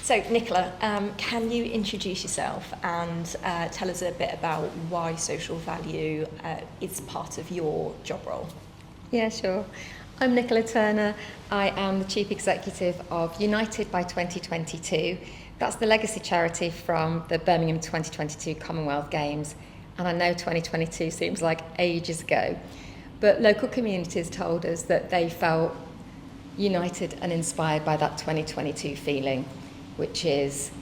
So, Nicola, can you introduce yourself and tell us a bit about why social value is part of your job role? Yeah, sure. I'm Nicola Turner. I am the Chief Executive of United by 2022. That's the legacy charity from the Birmingham 2022 Commonwealth Games. And I know 2022 seems like ages ago, but local communities told us that they felt united and inspired by that 2022 feeling, which is,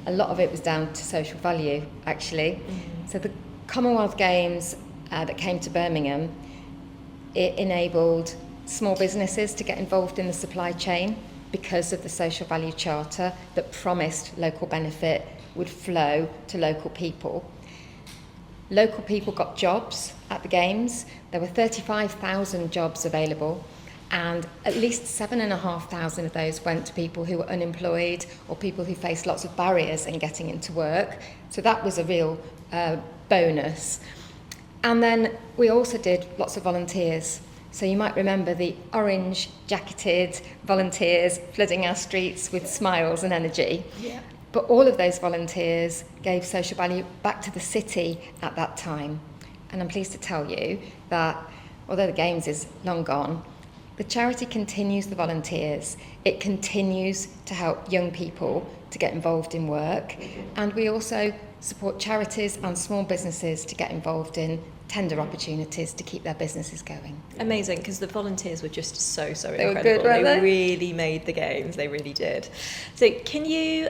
a lot of it was down to social value, actually. So the Commonwealth Games that came to Birmingham, it enabled small businesses to get involved in the supply chain because of the social value charter that promised local benefit would flow to local people. Local people got jobs at the Games. There were 35,000 jobs available, and at least 7,500 of those went to people who were unemployed or people who faced lots of barriers in getting into work. So that was a real bonus. And then we also did lots of volunteers. So you might remember the orange jacketed volunteers flooding our streets with smiles and energy. Yeah. But all of those volunteers gave social value back to the city at that time. And I'm pleased to tell you that although the Games is long gone, the charity continues the volunteers. It continues to help young people to get involved in work. And we also support charities and small businesses to get involved in tender opportunities to keep their businesses going. Amazing, because the volunteers were just so incredible. They were good, weren't they? Really made the Games, they really did. So can you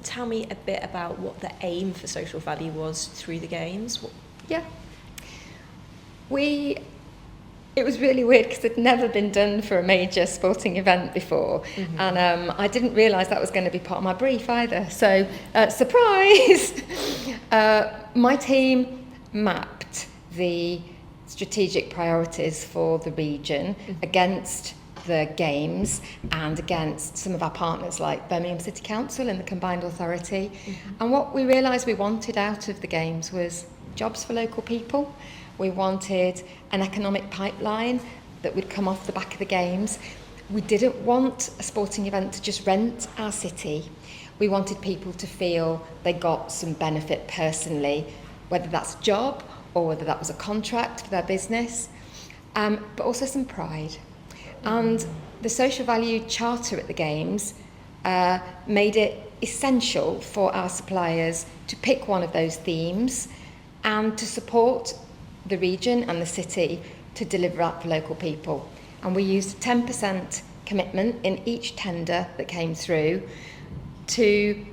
tell me a bit about what the aim for social value was through the Games? Yeah. It was really weird because it'd never been done for a major sporting event before. Mm-hmm. And I didn't realise that was going to be part of my brief either. So, surprise! My team mapped the strategic priorities for the region against the Games and against some of our partners like Birmingham City Council and the Combined Authority. Mm-hmm. And what we realised we wanted out of the Games was jobs for local people. We wanted an economic pipeline that would come off the back of the Games. We didn't want a sporting event to just rent our city. We wanted people to feel they got some benefit personally, whether that's a job or whether that was a contract for their business, but also some pride. And the social value charter at the Games made it essential for our suppliers to pick one of those themes and to support the region and the city to deliver that for local people. And we used a 10% commitment in each tender that came through to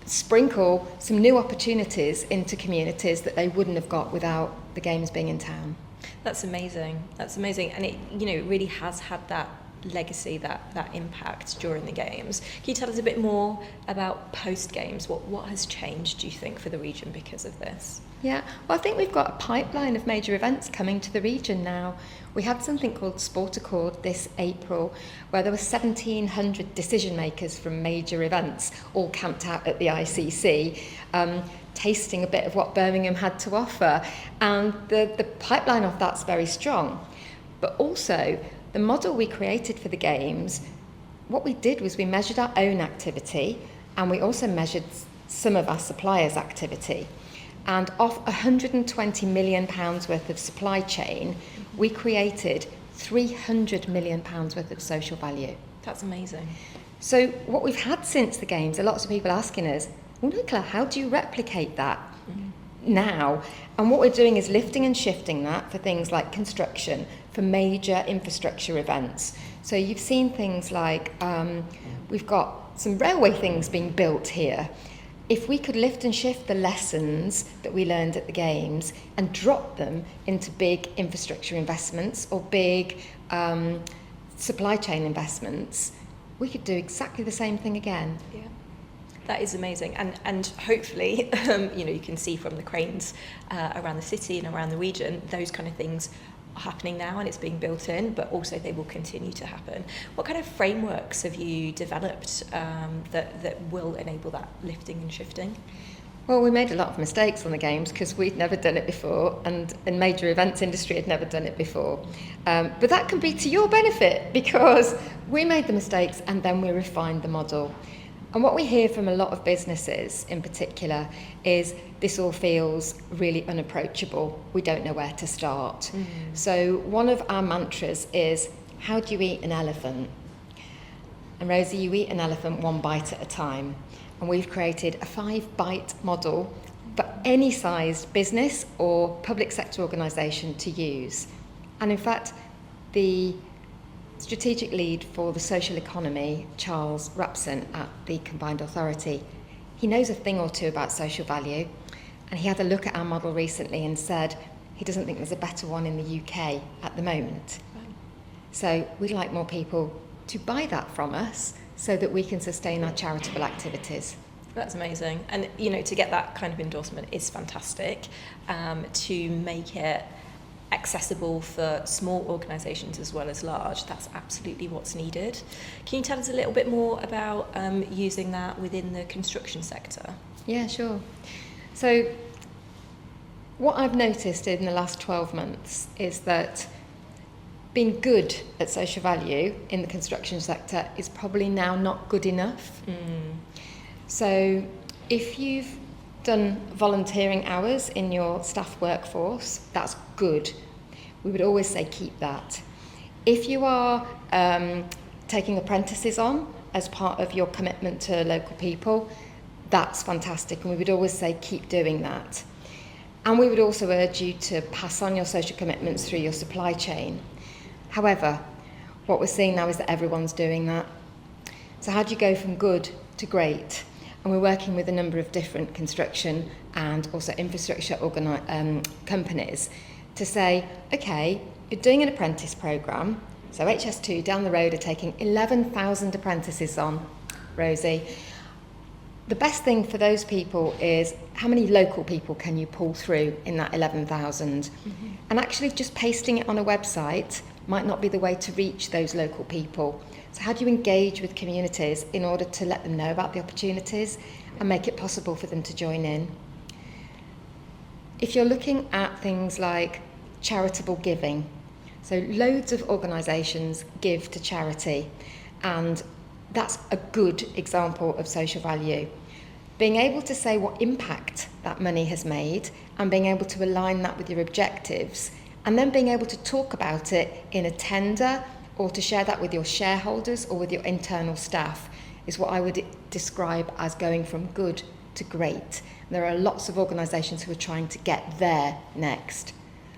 sprinkle some new opportunities into communities that they wouldn't have got without the Games being in town. That's amazing. And it, it really has had that legacy, that impact during the Games. Can you tell us a bit more about post-Games? What has changed, do you think, for the region because of this? Yeah, well, I think we've got a pipeline of major events coming to the region now. We had something called Sport Accord this April, where there were 1,700 decision makers from major events all camped out at the ICC, tasting a bit of what Birmingham had to offer. And the pipeline of that's very strong. But also, the model we created for the Games, what we did was we measured our own activity and we also measured some of our suppliers' activity. And off £120 million worth of supply chain, we created £300 million worth of social value. That's amazing. So what we've had since the Games, lots of people asking us, well, Nicola, how do you replicate that now? And what we're doing is lifting and shifting that for things like construction, for major infrastructure events. So you've seen things like, we've got some railway things being built here. If we could lift and shift the lessons that we learned at the Games and drop them into big infrastructure investments or big supply chain investments, we could do exactly the same thing again. Yeah. That is amazing, and hopefully, you can see from the cranes around the city and around the region, those kind of things are happening now, and it's being built in, but also they will continue to happen. What kind of frameworks have you developed that will enable that lifting and shifting? Well, we made a lot of mistakes on the games because we'd never done it before, and in major events industry had never done it before. But that can be to your benefit because we made the mistakes and then we refined the model. And what we hear from a lot of businesses in particular is this all feels really unapproachable. We don't know where to start. So one of our mantras is, how do you eat an elephant? And Rosie, you eat an elephant one bite at a time. And we've created a 5-bite model for any sized business or public sector organisation to use. And in fact, the strategic lead for the social economy, Charles Rapson at the Combined Authority, he knows a thing or two about social value, and he had a look at our model recently and said he doesn't think there's a better one in the UK at the moment. Right. So we'd like more people to buy that from us so that we can sustain our charitable activities. That's amazing. And, you know, to get that kind of endorsement is fantastic. To make it accessible for small organisations as well as large, that's absolutely what's needed. Can you tell us a little bit more about using that within the construction sector? Yeah, sure. So what I've noticed in the last 12 months is that being good at social value in the construction sector is probably now not good enough. So if you've done volunteering hours in your staff workforce, that's good. We would always say keep that. If you are taking apprentices on as part of your commitment to local people, that's fantastic, and we would always say keep doing that. And we would also urge you to pass on your social commitments through your supply chain. However, what we're seeing now is that everyone's doing that. So how do you go from good to great? And we're working with a number of different construction and also infrastructure companies to say, okay, you're doing an apprentice programme, so HS2 down the road are taking 11,000 apprentices on, Rosie. The best thing for those people is how many local people can you pull through in that 11,000? And actually just pasting it on a website might not be the way to reach those local people. So how do you engage with communities in order to let them know about the opportunities and make it possible for them to join in? If you're looking at things like charitable giving, so loads of organisations give to charity, and that's a good example of social value. Being able to say what impact that money has made and being able to align that with your objectives, and then being able to talk about it in a tender or to share that with your shareholders or with your internal staff is what I would describe as going from good to great. There are lots of organisations who are trying to get there next.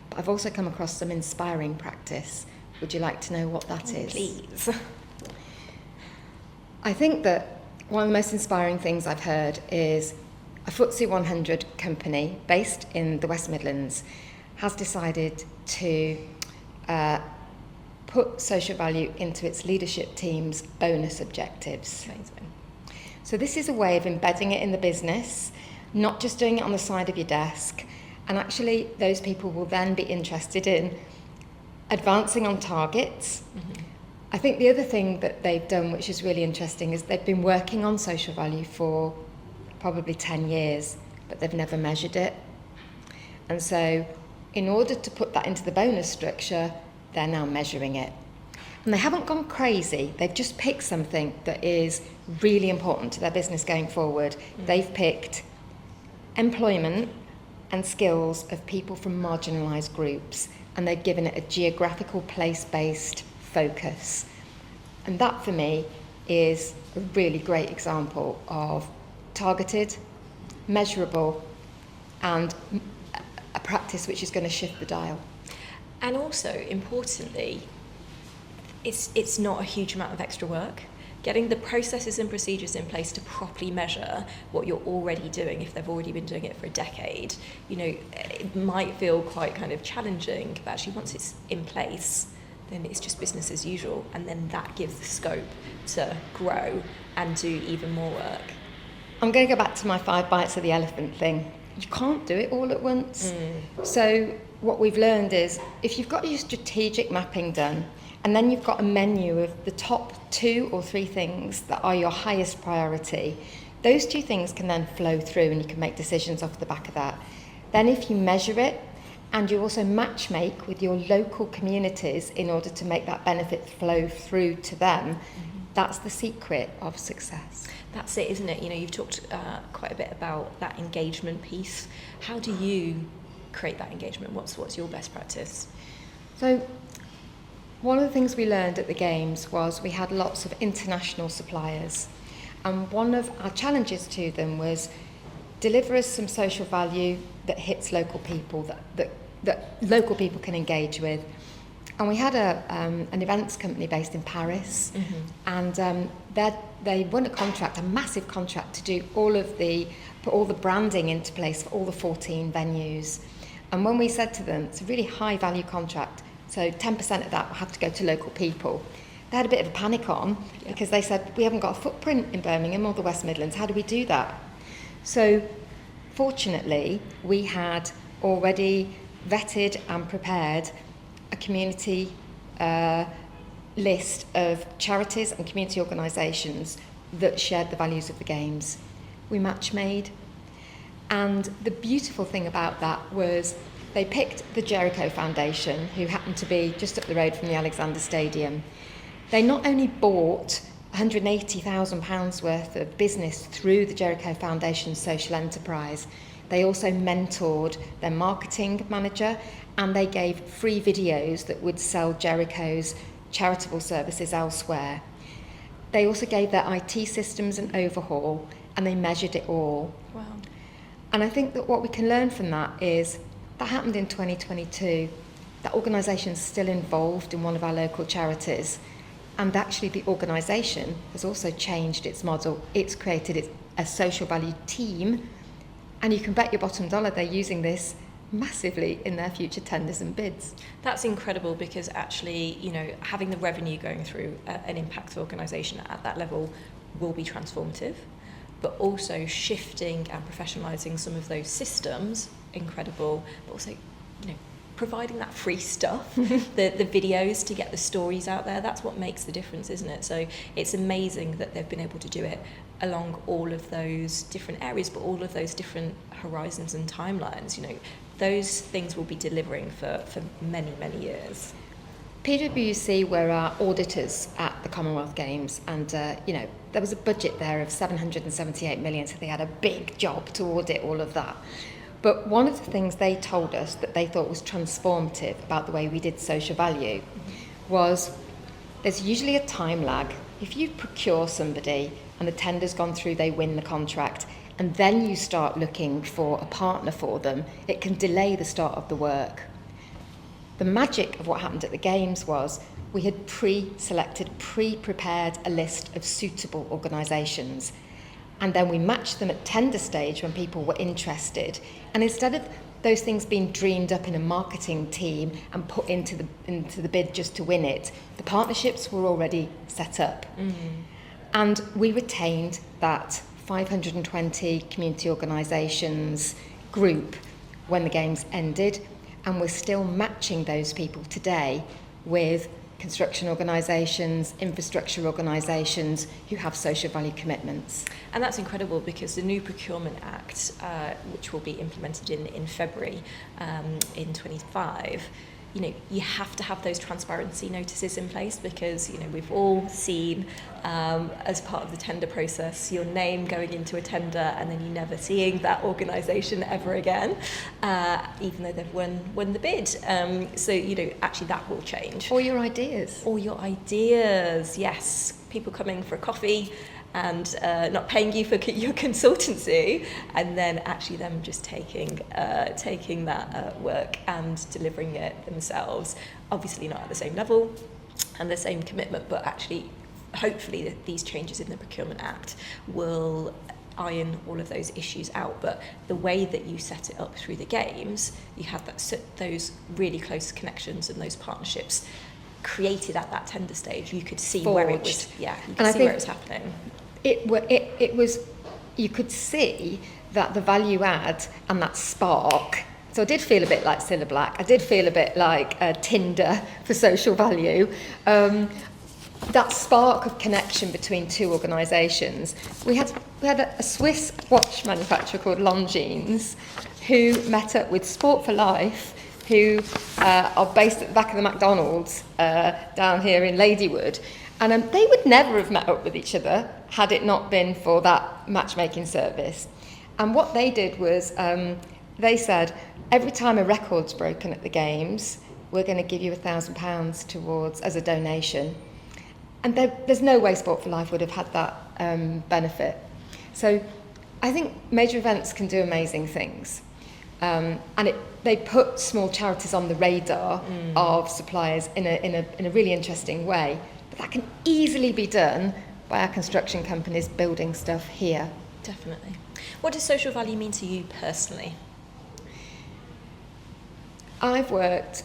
But I've also come across some inspiring practice. Would you like to know what that is? Please. I think that one of the most inspiring things I've heard is a FTSE 100 company based in the West Midlands has decided to put social value into its leadership team's bonus objectives. Amazing. So this is a way of embedding it in the business, not just doing it on the side of your desk, and actually those people will then be interested in advancing on targets. I think the other thing that they've done, which is really interesting, is they've been working on social value for probably 10 years, but they've never measured it. And so in order to put that into the bonus structure, they're now measuring it. And they haven't gone crazy. They've just picked something that is really important to their business going forward. They've picked employment and skills of people from marginalised groups, and they've given it a geographical place-based focus. And that for me is a really great example of targeted, measurable, and a practice which is going to shift the dial. And also, importantly, it's not a huge amount of extra work. Getting the processes and procedures in place to properly measure what you're already doing, if they've already been doing it for a decade, you know, it might feel quite kind of challenging, but actually once it's in place, then it's just business as usual, and then that gives the scope to grow and do even more work. I'm going to go back to my 5 bites of the elephant thing. You can't do it all at once. So what we've learned is if you've got your strategic mapping done, and then you've got a menu of the top 2 or 3 things that are your highest priority, Those two things can then flow through and you can make decisions off the back of that. Then if you measure it and you also match make with your local communities in order to make that benefit flow through to them, that's the secret of success. That's it, isn't it? You know, you've talked quite a bit about that engagement piece. How do you create that engagement? What's your best practice? So one of the things we learned at the Games was we had lots of international suppliers, and one of our challenges to them was deliver us some social value that hits local people, that local people can engage with. And we had an events company based in Paris, and they won a contract, a massive contract, to do put all the branding into place for all the 14 venues. And when we said to them, it's a really high value contract, so 10% of that will have to go to local people, they had a bit of a panic on, because they said, we haven't got a footprint in Birmingham or the West Midlands, how do we do that? So fortunately, we had already vetted and prepared a community list of charities and community organisations that shared the values of the Games. We match made, and the beautiful thing about that was they picked the Jericho Foundation, who happened to be just up the road from the Alexander Stadium. They not only bought £180,000 worth of business through the Jericho Foundation's social enterprise, they also mentored their marketing manager, and they gave free videos that would sell Jericho's charitable services elsewhere. They also gave their IT systems an overhaul, and they measured it all. Wow. And I think that what we can learn from that is that happened in 2022. That organisation's still involved in one of our local charities, and actually the organisation has also changed its model. It's created a social value team, and you can bet your bottom dollar they're using this massively in their future tenders and bids. That's incredible, because actually, you know, having the revenue going through an impact organisation at that level will be transformative, but also shifting and professionalising some of those systems, incredible, but also, you know, providing that free stuff, the videos to get the stories out there, that's what makes the difference, isn't it? So it's amazing that they've been able to do it along all of those different areas, but all of those different horizons and timelines. You know, those things will be delivering for many, many years. PwC were our auditors at the Commonwealth Games, and you know, there was a budget there of 778 million, so they had a big job to audit all of that. But one of the things they told us that they thought was transformative about the way we did social value was there's usually a time lag. If you procure somebody and the tender's gone through, they win the contract, and then you start looking for a partner for them, it can delay the start of the work. The magic of what happened at the Games was we had pre-selected, pre-prepared a list of suitable organisations, and then we matched them at tender stage when people were interested. And instead of those things being dreamed up in a marketing team and put into the bid just to win it, the partnerships were already set up. And we retained that 520 community organisations group when the Games ended, and we're still matching those people today with construction organisations, infrastructure organisations who have social value commitments. And that's incredible, because the new Procurement Act, which will be implemented in February in 25, you know, you have to have those transparency notices in place, because, you know, we've all seen as part of the tender process your name going into a tender and then you never seeing that organisation ever again, even though they've won the bid. So, you know, actually that will change. Or your ideas. Or your ideas, yes. People coming for a coffee and not paying you for your consultancy, and then actually them just taking that work and delivering it themselves. Obviously not at the same level and the same commitment, but actually hopefully these changes in the Procurement Act will iron all of those issues out. But the way that you set it up through the Games, you have those really close connections and those partnerships created at that tender stage. You could see where it was. Yeah, you could see where it was happening. It was. You could see that the value add and that spark. So I did feel a bit like Cilla Black. I did feel a bit like Tinder for social value. that spark of connection between two organisations. We had a Swiss watch manufacturer called Longines who met up with Sport for Life, who are based at the back of the McDonald's down here in Ladywood. And they would never have met up with each other had it not been for that matchmaking service. And what they did was they said, every time a record's broken at the games, we're going to give you £1,000 towards as a donation. And there's no way Sport for Life would have had that benefit. So I think major events can do amazing things. And they put small charities on the radar of suppliers in a really interesting way. But that can easily be done by our construction companies building stuff here. Definitely. What does social value mean to you personally? I've worked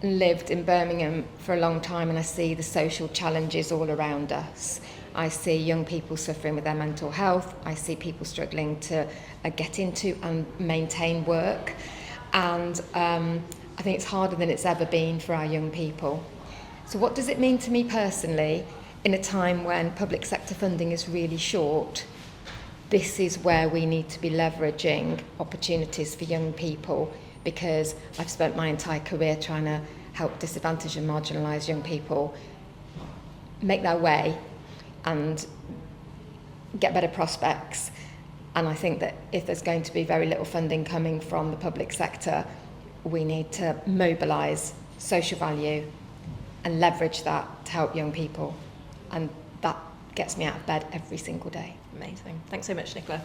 and lived in Birmingham for a long time, and I see the social challenges all around us. I see young people suffering with their mental health. I see people struggling to get into and maintain work. And I think it's harder than it's ever been for our young people. So what does it mean to me personally in a time when public sector funding is really short? This is where we need to be leveraging opportunities for young people, because I've spent my entire career trying to help disadvantaged and marginalised young people make their way and get better prospects. And I think that if there's going to be very little funding coming from the public sector, we need to mobilise social value and leverage that to help young people. And that gets me out of bed every single day. Amazing. Thanks so much, Nicola.